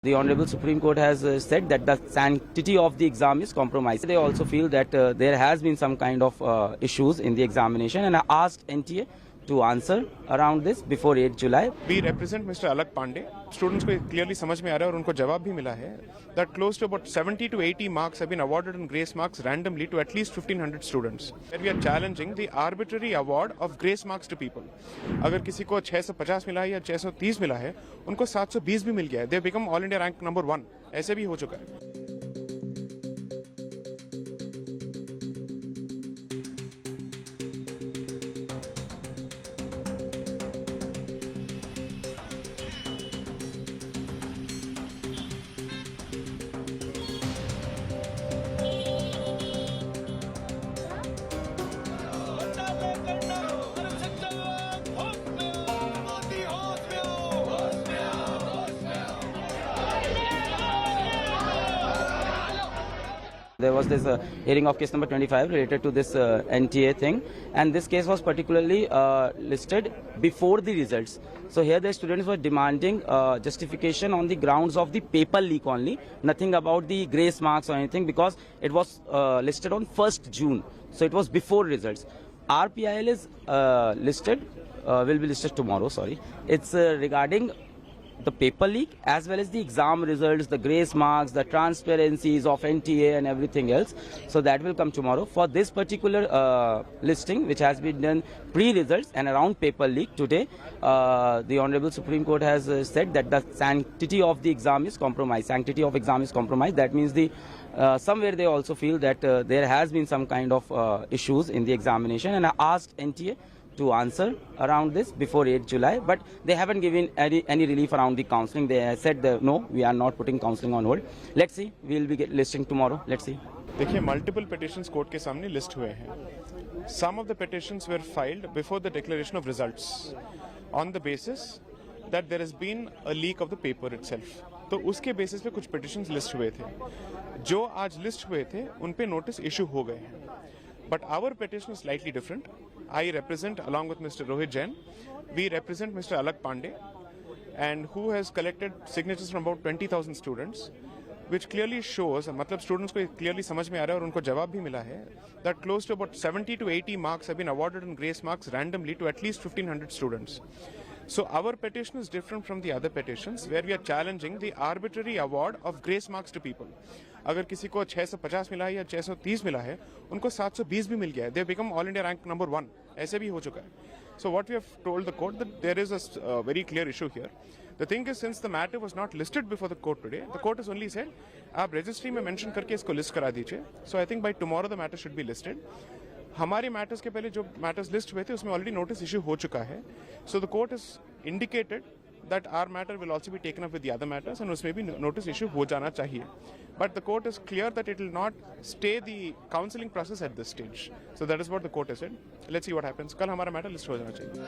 The Honorable Supreme Court has said that the sanctity of the exam is compromised. They also feel that there has been some kind of issues in the examination and asked NTA to answer around this before 8 July. We represent Mr. Alak Pandey. Students को clearly समझ में आ रहा है और उनको जवाब भी मिला है that close to about 70 to 80 marks have been awarded in grace marks randomly to at least 1500 students. We are challenging the arbitrary award of grace marks to people. अगर किसी को 650 मिला है या 630 मिला है, उनको 720 भी मिल गया है. They become all India rank number 1. ऐसे भी हो चुका है. There was this hearing of case number 25 related to this NTA thing, and this case was particularly listed before the results. So here the students were demanding justification on the grounds of the paper leak only, nothing about the grace marks or anything, because it was listed on 1st June. So it was before results. RPIL is will be listed tomorrow, sorry. It's regarding the paper leak as well as the exam results, the grace marks, the transparencies of NTA and everything else. So that will come tomorrow. For this particular listing, which has been done pre-results and around paper leak today, the Honorable Supreme Court has said that the sanctity of the exam is compromised. Sanctity of exam is compromised. That means the somewhere they also feel that there has been some kind of issues in the examination, and I asked NTA to answer around this before 8 July, but they haven't given any relief around the counselling. They said that no, we are not putting counselling on hold. Let's see, we will be listing tomorrow. Let's see. देखिए, multiple petitions court के सामने list हुए हैं. Some of the petitions were filed before the declaration of results on the basis that there has been a leak of the paper itself. तो उसके basis पे कुछ petitions list हुए थे. जो आज list हुए थे, उन पे notice issue हो गए हैं. But our petition is slightly different. I represent, along with Mr. Rohit Jain, we represent Mr. Alak Pandey, and who has collected signatures from about 20,000 students, which clearly shows, मतलब students को clearly समझ में आ रहा है और उनको जवाब भी मिला है, that close to about 70 to 80 marks have been awarded in grace marks randomly to at least 1500 students. So our petition is different from the other petitions, where we are challenging the arbitrary award of grace marks to people. अगर किसी को 650 मिला है या 630 मिला है, उनको 720 भी मिल गया है. They become all India rank number 1. ऐसे भी हो चुका है. So what we have told the court that there is a very clear issue here. The thing is, since the matter was not listed before the court today, the court has only said, आप registry में mention करके इसको list करा दीजिए. So I think by tomorrow the matter should be listed. हमारे matters के पहले जो matters list हुए थे, उसमें already notice issue हो चुका है. So the court has indicated that our matter will also be taken up with the other matters, and उसमें भी notice issue हो जाना चाहिए. But the court is clear that it will not stay the counselling process at this stage. So that is what the court has said. Let's see what happens. कल हमारा matter list हो जाना चाहिए.